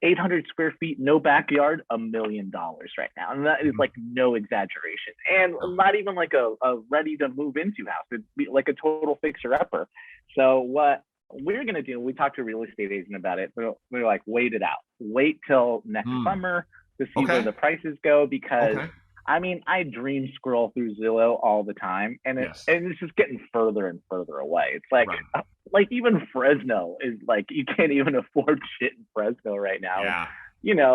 800 square feet, no backyard, $1 million right now, and that is like no exaggeration, and not even like a ready to move into house. It'd be like a total fixer upper. So what we're gonna do, we talked to a real estate agent about it, but we're like, wait it out, wait till next summer to see where the prices go, because I mean, I dream scroll through Zillow all the time, and it's just getting further and further away. It's like, like even Fresno is like, you can't even afford shit in Fresno right now. Yeah.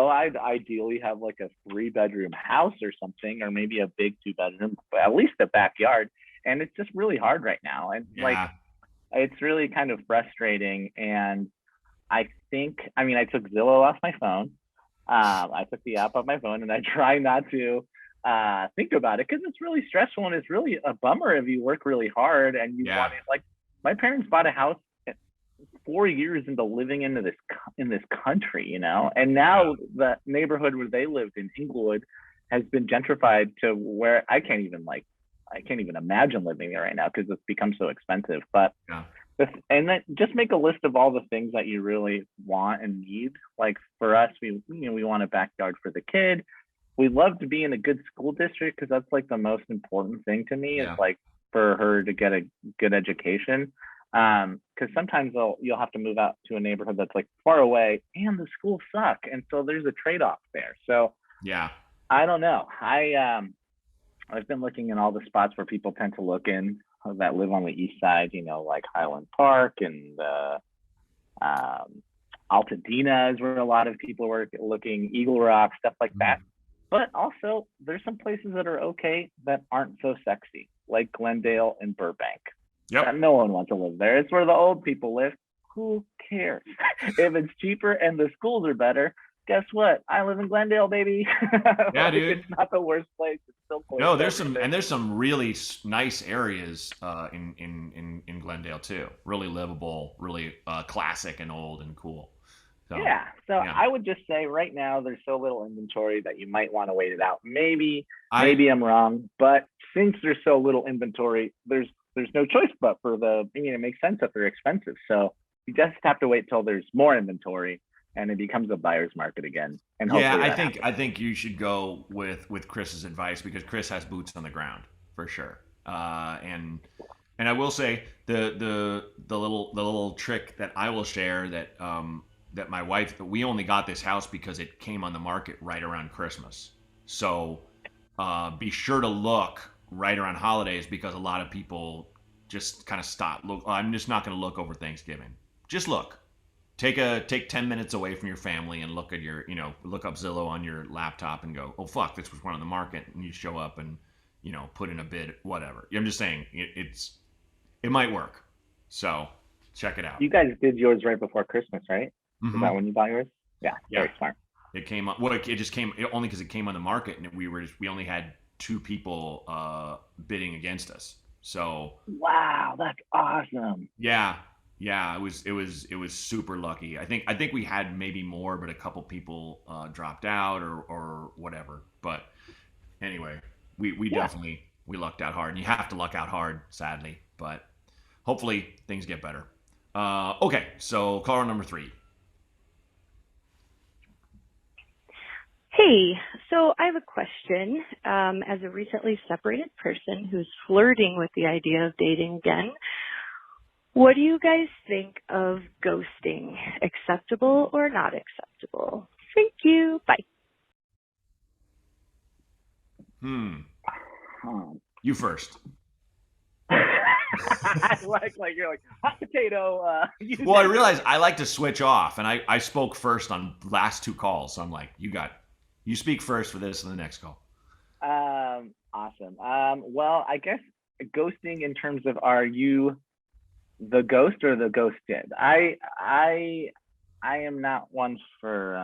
I'd ideally have like a 3-bedroom house or something, or maybe a big 2-bedroom, but at least a backyard. And it's just really hard right now. And like, it's really kind of frustrating. And I took Zillow off my phone. I took the app off my phone, and I try not to think about it, because it's really stressful, and it's really a bummer if you work really hard and you want it. Like, my parents bought a house 4 years into living in this country, and now the neighborhood where they lived in Inglewood has been gentrified to where I can't even imagine living there right now, because it's become so expensive. But and then just make a list of all the things that you really want and need. Like for us, we want a backyard for the kid. We love to be in a good school district, because that's like the most important thing to me, is like for her to get a good education. Because sometimes you'll have to move out to a neighborhood that's like far away, and the schools suck, and so there's a trade-off there. So I don't know. I've been looking in all the spots where people tend to look in that live on the east side, like Highland Park and Altadena is where a lot of people are looking, Eagle Rock, stuff like that. But also, there's some places that are okay that aren't so sexy, like Glendale and Burbank. No one wants to live there. It's where the old people live. Who cares? If it's cheaper and the schools are better, guess what? I live in Glendale, baby. Yeah, dude. It's not the worst place. It's still close. No, there's some really nice areas in Glendale too. Really livable, really classic and old and cool. So I would just say right now there's so little inventory that you might want to wait it out. Maybe I'm wrong, but since there's so little inventory, there's no choice but for it makes sense that they're expensive. So you just have to wait till there's more inventory and it becomes a buyer's market again. And I think you should go with Chris's advice, because Chris has boots on the ground for sure. And I will say the little trick that I will share that my wife, we only got this house because it came on the market right around Christmas. So be sure to look right around holidays, because a lot of people just kind of stop. Look, I'm just not going to look over Thanksgiving. Just look. take 10 minutes away from your family and look at your, look up Zillow on your laptop and go, oh fuck, this was one on the market, and you show up and put in a bid, whatever. I'm just saying it might work. So check it out. You guys did yours right before Christmas, right? Mm-hmm. Is that when you bought yours? Yeah, very smart. It came up. Well, it just came only because it came on the market, and we only had 2 people bidding against us. So wow, that's awesome. Yeah, it was super lucky. I think we had maybe more, but a couple people dropped out or whatever. But anyway, we definitely lucked out hard, and you have to luck out hard, sadly. But hopefully things get better. Okay, so caller number 3. Hey, so I have a question. As a recently separated person who's flirting with the idea of dating again, what do you guys think of ghosting? Acceptable or not acceptable? Thank you. Bye. You first. like you're like hot potato. Well, I realized I like to switch off, and I spoke first on the last 2 calls, so I'm like, you speak first for this and the next call. Awesome. Well, I guess ghosting in terms of, are you the ghost or the ghosted? I am not one for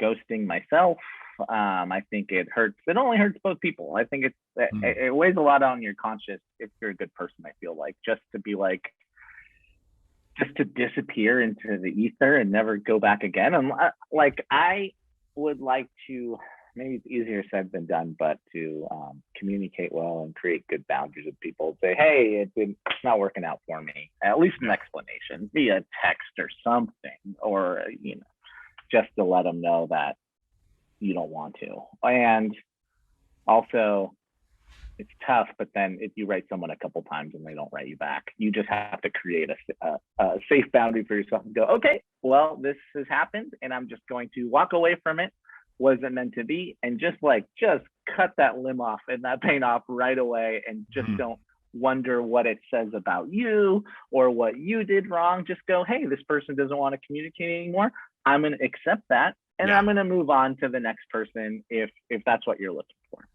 ghosting myself. I think it hurts. It only hurts both people. I think it weighs a lot on your conscience if you're a good person. I feel like just to disappear into the ether and never go back again. And I would like to, maybe it's easier said than done, but to communicate well and create good boundaries with people. Say, hey, it's not working out for me. At least an explanation via text or something, or just to let them know that you don't want to. And also, it's tough, but then if you write someone a couple times and they don't write you back, you just have to create a safe boundary for yourself and go, okay, well, this has happened and I'm just going to walk away from it. Wasn't meant to be, and just cut that limb off and that pain off right away, and just don't wonder what it says about you or what you did wrong. Just go, hey, this person doesn't want to communicate anymore. I'm going to accept that, and I'm going to move on to the next person if that's what you're looking for.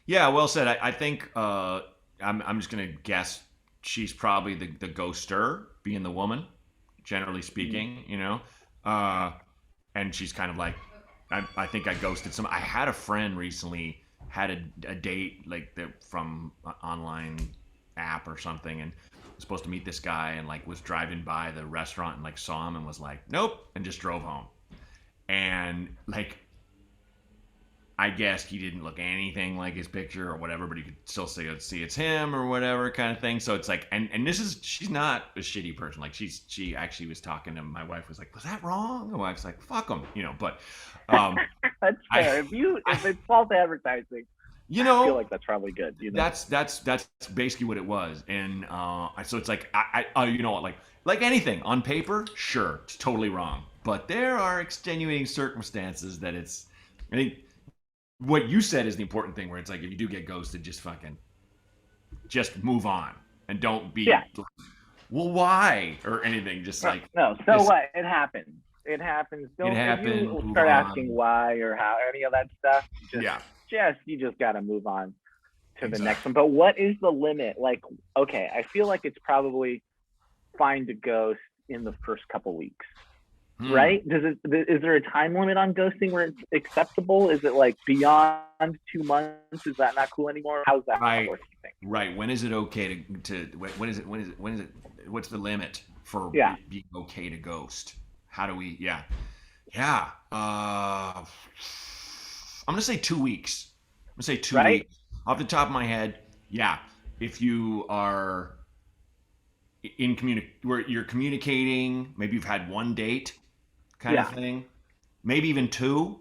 Yeah, well said. I think I'm just going to guess she's probably the ghoster, being the woman, generally speaking, and she's kind of like, I think I ghosted some. I had a friend recently had a date from an online app or something, and was supposed to meet this guy, and was driving by the restaurant and saw him and was like, nope, and just drove home. And I guess he didn't look anything like his picture or whatever, but he could still see it's him or whatever kind of thing. So it's and she's not a shitty person. She actually was talking to my wife, was like, was that wrong? My wife's like, fuck him, but that's fair. If it's false advertising, I feel like that's probably good. That's basically what it was. And so it's like anything on paper, sure, it's totally wrong, but there are extenuating circumstances that I think what you said is the important thing, where it's if you do get ghosted, just move on and don't be well, why or anything. No. So what? It happens. It happens. Don't you start asking why or how, any of that stuff. You just got to move on to the next one. But what is the limit? Okay, I feel like it's probably fine to ghost in the first couple weeks. Right? Is there a time limit on ghosting where it's acceptable? Is it beyond 2 months? Is that not cool anymore? How's that work? Right. When is it okay when is it what's the limit for being okay to ghost? How do we I'm gonna say 2 weeks. I'm gonna say 2 weeks. Off the top of my head, if you are where you're communicating, maybe you've had one date kind of thing, maybe even 2,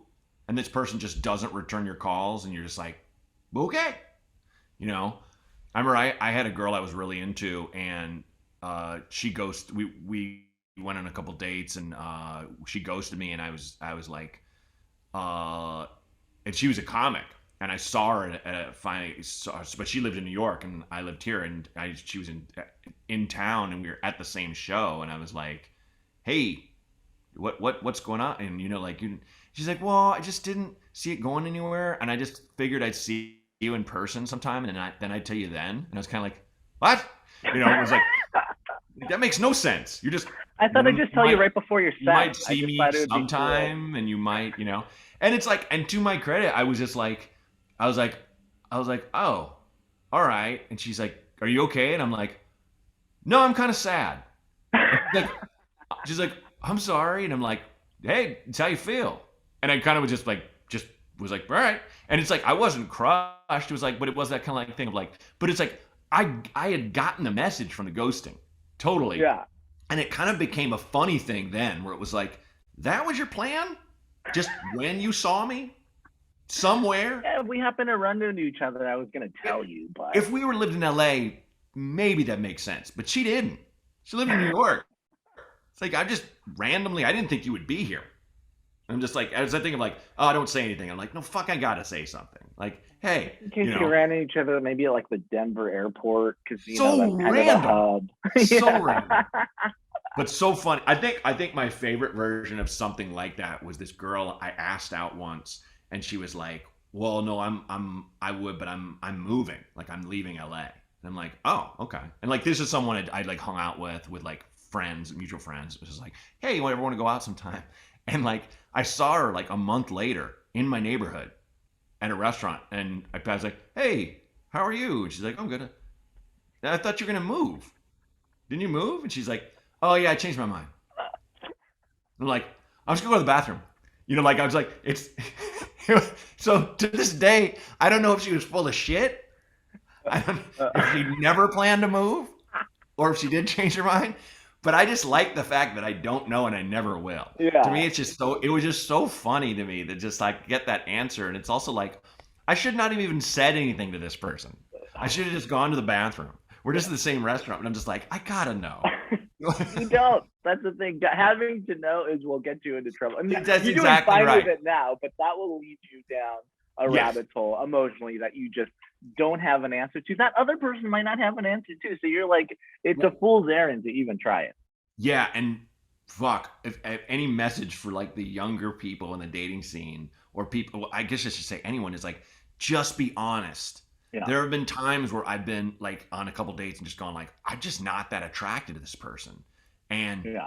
and this person just doesn't return your calls, and you're just like, okay. I remember I had a girl I was really into, and she ghosted. We went on a couple dates, and she ghosted me, and I was like, and she was a comic, and I saw her but she lived in New York and I lived here, and she was in town, and we were at the same show, and I was like, hey, what's going on? And she's like, well, I just didn't see it going anywhere, and I just figured I'd see you in person sometime, and then I'd tell you then. And I was kind of like, what? It was like, that makes no sense. I thought I'd just tell you right before your set. You might see me sometime, and you might, and it's like, and to my credit, I was like, oh, all right. And she's like, are you okay? And I'm like, no, I'm kind of sad. She's like, I'm sorry. And I'm like, hey, it's how you feel. And I kind of was just was like, all right. And it's like, I wasn't crushed. It was like, but it was that kind of like thing of like, but it's like, I had gotten the message from the ghosting. Totally. Yeah. And it kind of became a funny thing then where it was like, that was your plan? Just when you saw me somewhere? Yeah, if we happen to run into each other, I was going to tell you. But if we were lived in LA, maybe that makes sense. But she didn't. She lived in New York. It's like, I didn't think you would be here. I'm just like, as I think of like, oh, don't say anything. I'm like, no, fuck, I got to say something. Like, hey. In case you ran into each other, maybe at like the Denver airport. Because, so that's kind random. of the hub. So random. But so funny. I think my favorite version of something like that was this girl I asked out once, and she was like, well, no, I would, but I'm moving. Like, I'm leaving LA. And I'm like, oh, okay. And like, this is someone I'd like hung out with like friends, mutual friends. It was just like, hey, you ever want to go out sometime? And like, I saw her like a month later in my neighborhood at a restaurant, and I was like, hey, how are you? And she's like, I'm good. And I thought you were gonna move. Didn't you move? And she's like, oh yeah, I changed my mind. I'm like, I'm just gonna go to the bathroom. Like I was like, it's so to this day, I don't know if she was full of shit. I don't if she never planned to move, or if she did change her mind. But I just like the fact that I don't know and I never will. Yeah. To me, it was just so funny to me that just like get that answer. And it's also like, I should not have even said anything to this person. I should have just gone to the bathroom. We're just in the same restaurant. And I'm just like, I gotta know. You don't. That's the thing. Having to know will get you into trouble. I mean, That's you're exactly doing fine right. with it now, but that will lead you down a rabbit hole emotionally that you just don't have an answer to. That other person might not have an answer to. So you're like, it's a fool's errand to even try it. Yeah, and fuck, if any message for like the younger people in the dating scene, or people, I guess I should say anyone, is like, just be honest. Yeah. There have been times where I've been like on a couple dates and just gone like, I'm just not that attracted to this person. And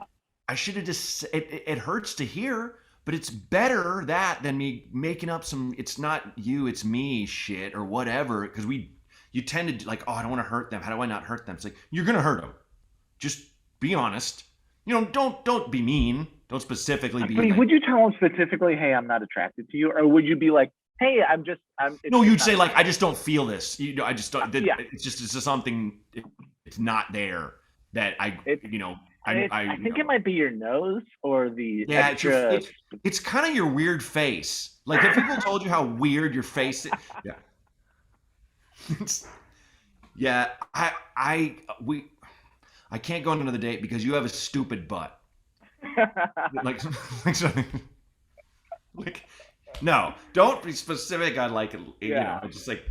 I should have just, it hurts to hear, but it's better that than me making up some, it's not you, it's me shit or whatever. Because you tend to like, oh, I don't want to hurt them. How do I not hurt them? It's like, you're going to hurt them. Just be honest. Don't be mean. Don't specifically be. Like, would you tell them specifically, hey, I'm not attracted to you? Or would you be like, hey, no, you'd say like, I just don't feel this. I just don't. It's just something. It's not there that I think it might be your nose or the extra. It's kind of your weird face. Like, have people told you how weird your face is? Yeah. I can't go on another date because you have a stupid butt. No, don't be specific on like, just like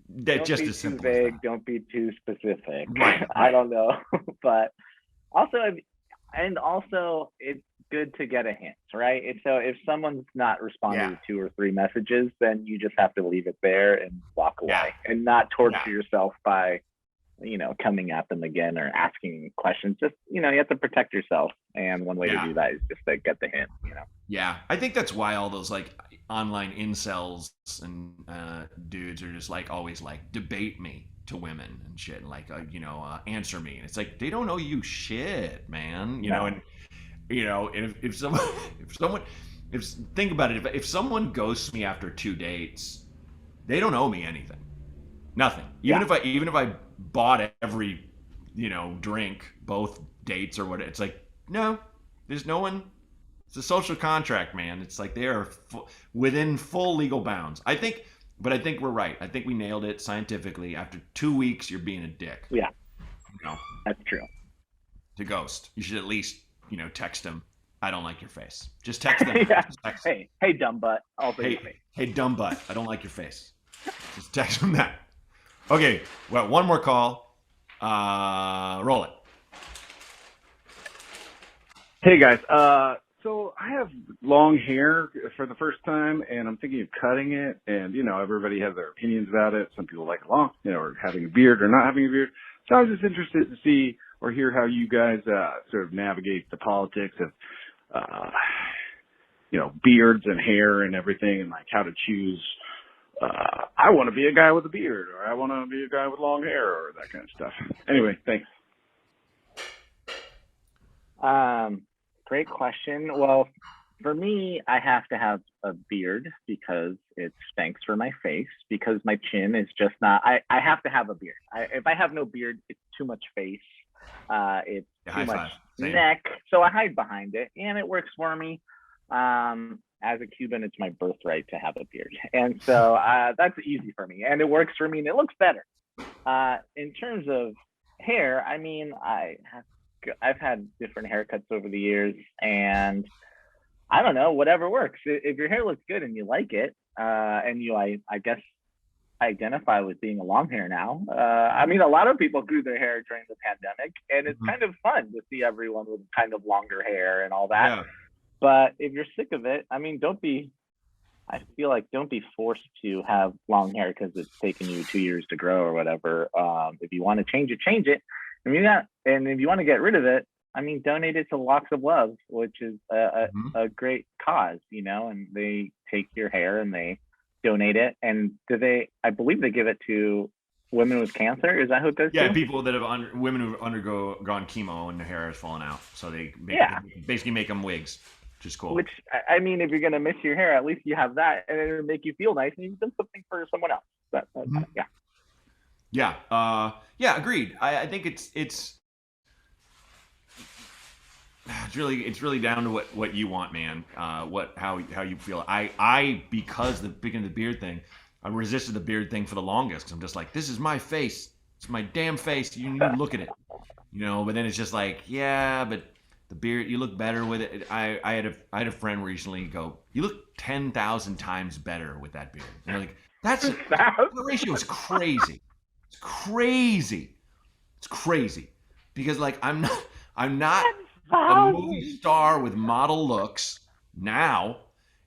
that. Don't just be as simple too vague. as that. Don't be too specific. Right. I don't know, but also it's good to get a hint, right? And so if someone's not responding to 2 or 3 messages, then you just have to leave it there and walk away and not torture yourself by coming at them again or asking questions. Just, you have to protect yourself. And one way to do that is just to get the hint, Yeah. I think that's why all those like online incels and dudes are just like always like debate me to women and shit. And like, answer me. And it's like, they don't know you shit, man. And if think about it, if someone ghosts me after 2 dates, they don't owe me anything. Nothing. Even if I bought every, drink, both dates or what, it's like, no, there's no one. It's a social contract, man. It's like they are within full legal bounds. I think we're right. I think we nailed it scientifically. After 2 weeks, you're being a dick. Yeah. That's true. To ghost, you should at least, text them. I don't like your face. Just text them. Just text them. Hey, dumb butt. Hey, dumb butt. I don't like your face. Just text them that. Okay, well, one more call. Roll it. Hey guys, so I have long hair for the first time, and I'm thinking of cutting it. And everybody has their opinions about it. Some people like it long, or having a beard or not having a beard. So I was just interested to see or hear how you guys sort of navigate the politics of, beards and hair and everything, and like how to choose. I want to be a guy with a beard, or I want to be a guy with long hair, or that kind of stuff. Anyway, thanks. Great question. Well, for me, I have to have a beard because it spanks for my face, because my chin is just not, I have to have a beard. If I have no beard, it's too much face. It's too much neck. So I hide behind it, and it works for me. As a Cuban, it's my birthright to have a beard. And so that's easy for me, and it works for me, and it looks better. In terms of hair, I mean, I've had different haircuts over the years, and I don't know, whatever works. If your hair looks good and you like it, and I guess identify with being a long hair now. I mean, a lot of people grew their hair during the pandemic, and it's kind of fun to see everyone with kind of longer hair and all that. Yeah. But if you're sick of it, I mean, don't be forced to have long hair because it's taken you 2 years to grow or whatever. If you want to change it. And if you want to get rid of it, I mean, donate it to Locks of Love, which is a great cause, and they take your hair and they donate it. And I believe they give it to women with cancer. Is that who it goes to? Yeah, people that have women who've gone chemo and their hair has fallen out. So they basically make them wigs, which is cool. Which, I mean, if you're going to miss your hair, at least you have that, and it'll make you feel nice, and you've done something for someone else. But, yeah. Yeah, agreed. I think it's really down to what you want, man. How you feel. I because the beard thing, I resisted the beard thing for the longest. 'Cause I'm just like, this is my face. It's my damn face. You need to look at it, But then it's just like, yeah, but the beard, you look better with it. I had a friend recently go, you look 10,000 times better with that beard. And I'm like, the ratio is crazy. It's crazy because like I'm not a movie star with model looks now,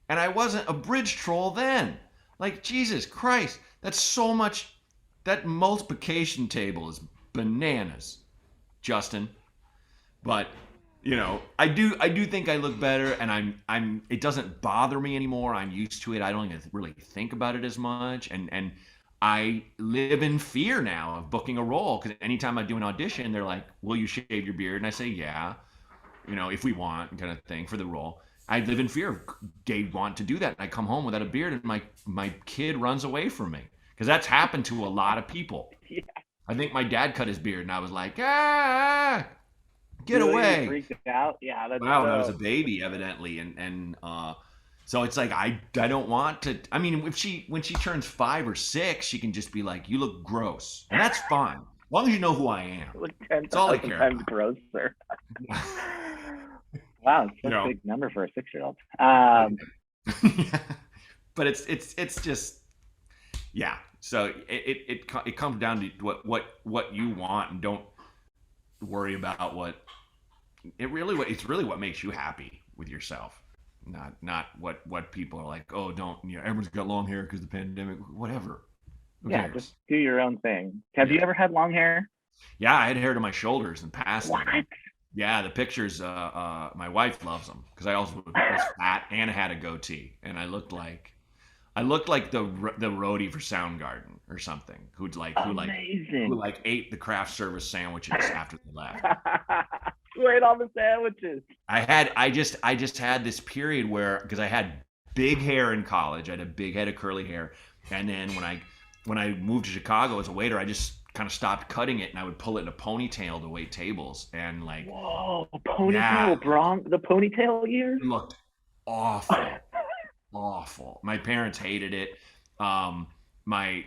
and I wasn't a bridge troll then. Like, Jesus Christ, that's so much. That multiplication table is bananas, Justin. But I do think I look better, and I'm it doesn't bother me anymore. I'm used to it. I don't even really think about it as much, and I live in fear now of booking a role, because anytime I do an audition, they're like, will you shave your beard? And I say, yeah, if we want, kind of thing, for the role. I live in fear of they want to do that. I come home without a beard, and my kid runs away from me, because that's happened to a lot of people. Yeah. I think my dad cut his beard, and I was like, get away. Freaked out. Yeah. That's wow, I was a baby, evidently. And so it's like, I don't want to. I mean, when she turns 5 or 6, she can just be like, you look gross. And that's fine. As long as you know who I am. That's all I care about. Grosser. Wow, that's a big number for a 6-year-old. But it's just, yeah. So it comes down to what you want, and don't worry about it's really what makes you happy with yourself. Not what people are like, oh, don't, everyone's got long hair because of the pandemic, whatever. Who cares? Just do your own thing. Have you ever had long hair? Yeah, I had hair to my shoulders and past. What? Yeah, the pictures, my wife loves them, because I also was fat and had a goatee, and I looked like the roadie for Soundgarden or something, who ate the craft service sandwiches after they left. Who ate all the sandwiches? I just had this period where, because I had big hair in college, I had a big head of curly hair, and then when I moved to Chicago as a waiter, I just kind of stopped cutting it, and I would pull it in a ponytail to wait tables, and like, whoa, ponytail, yeah, the ponytail years? It looked awful. Awful. My parents hated it. My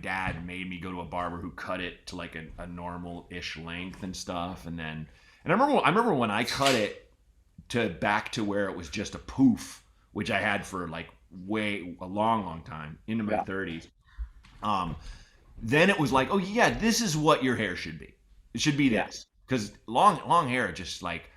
dad made me go to a barber who cut it to like a normal-ish length and stuff, and I remember when I cut it back to where it was just a poof, which I had for like a long time, into my 30s. Then it was like, oh yeah, this is what your hair should be. It should be this, because long hair just like,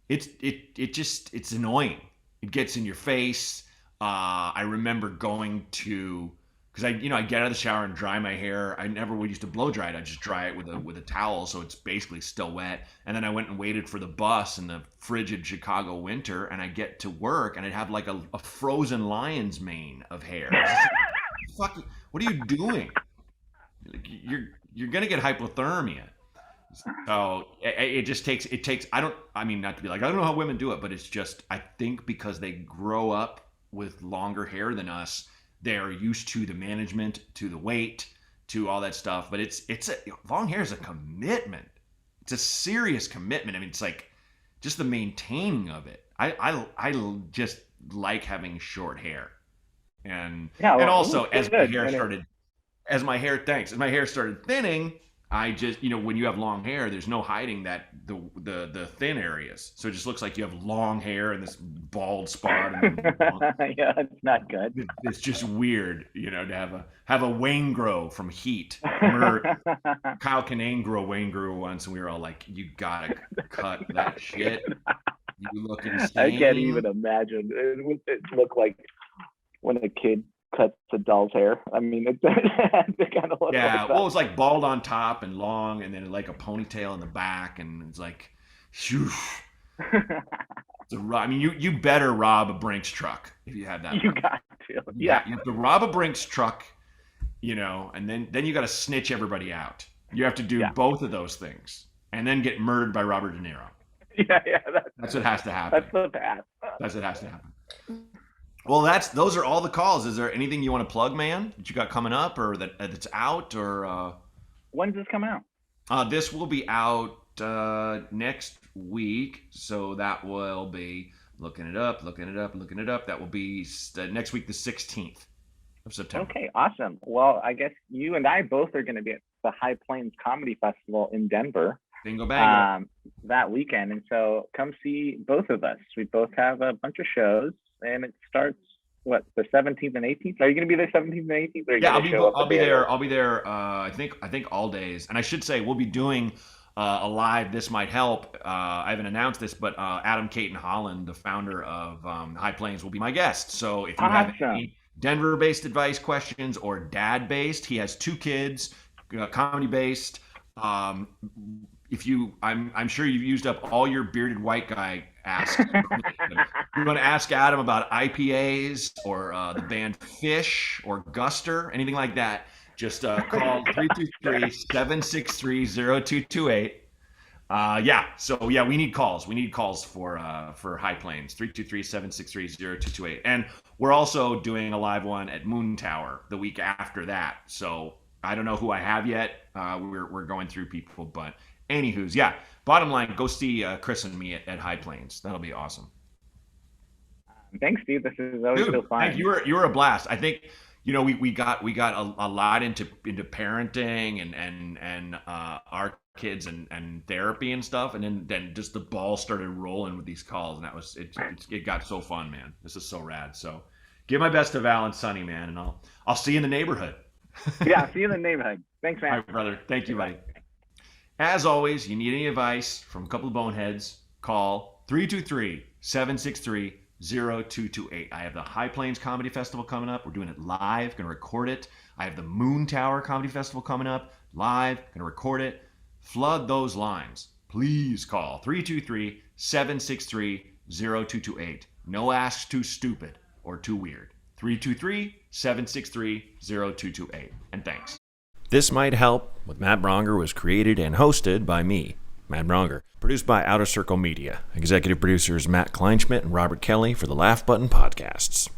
it's annoying. It gets in your face. I remember going to, because I get out of the shower and dry my hair. I never would used to blow dry it. I just dry it with a towel, so it's basically still wet. And then I went and waited for the bus in the frigid Chicago winter, and I get to work and I'd have like a frozen lion's mane of hair. Fuck, what are you doing? You're gonna get hypothermia. So it takes. I mean, not to be like, I don't know how women do it, but it's just, I think because they grow up with longer hair than us, they're used to the management, to the weight, to all that stuff. But long hair is a commitment. It's a serious commitment. I mean, it's like just the maintaining of it. I just like having short hair, and also as my hair started thinning, I just, when you have long hair, there's no hiding that the thin areas. So it just looks like you have long hair and this bald spot. Yeah, it's not good. It's just weird, to have a Wayne grow from Heat. I remember Kyle Kinane grew a Wayne grow once, and we were all like, "You gotta cut that shit. You look insane." I can't even imagine. It looked like when a kid cuts a doll's hair. I mean, it kind of looks like well, it's like bald on top and long, and then like a ponytail in the back, and it's like, phew. I mean, you better rob a Brinks truck if you have that. You got to, yeah. You have to rob a Brinks truck, and then you got to snitch everybody out. You have to do both of those things, and then get murdered by Robert De Niro. Yeah. That's what has to happen. That's the path. That's what has to happen. Well, those are all the calls. Is there anything you want to plug, man, that you got coming up, or that's out, or? When's this come out? This will be out next week, so that will be looking it up. That will be next week, the 16th of September. Okay, awesome. Well, I guess you and I both are going to be at the High Plains Comedy Festival in Denver. Bingo bango. That weekend, and so come see both of us. We both have a bunch of shows. And it starts the 17th and 18th. Are you going to be there 17th and 18th? Or I'll be there. I'll be there. I think all days. And I should say we'll be doing a live. This might help. I haven't announced this, but Adam Caton Holland, the founder of High Plains, will be my guest. So if you have any Denver-based advice questions or dad-based, he has 2 kids, comedy-based. I'm sure you've used up all your bearded white guy asks. You want to ask Adam about IPAs or the band Fish or Guster, anything like that, just call 323-763-0228. We need calls. We need calls for High Plains, 323-763-0228. And we're also doing a live one at Moon Tower the week after that. So I don't know who I have yet. We're going through people, but anywho's, bottom line, go see Chris and me at High Plains. That'll be awesome. Thanks, Steve. This is always so fun. You were a blast. I think we got a lot into parenting and our kids and therapy and stuff, and then just the ball started rolling with these calls, and that was it got so fun, man. This is so rad. So give my best to Val and Sonny, man, and I'll see you in the neighborhood. Yeah, see you in the neighborhood. Thanks, man. All right, brother. Thank you, buddy. As always, you need any advice from a couple of boneheads, call 323-763-0228. I have the High Plains Comedy Festival coming up. We're doing it live, going to record it. I have the Moon Tower Comedy Festival coming up, live, going to record it. Flood those lines. Please call 323-763-0228. No asks too stupid or too weird. 323-763-0228. And thanks. This Might Help with Matt Braunger was created and hosted by me, Matt Braunger. Produced by Outer Circle Media. Executive producers Matt Kleinschmidt and Robert Kelly for the Laugh Button Podcasts.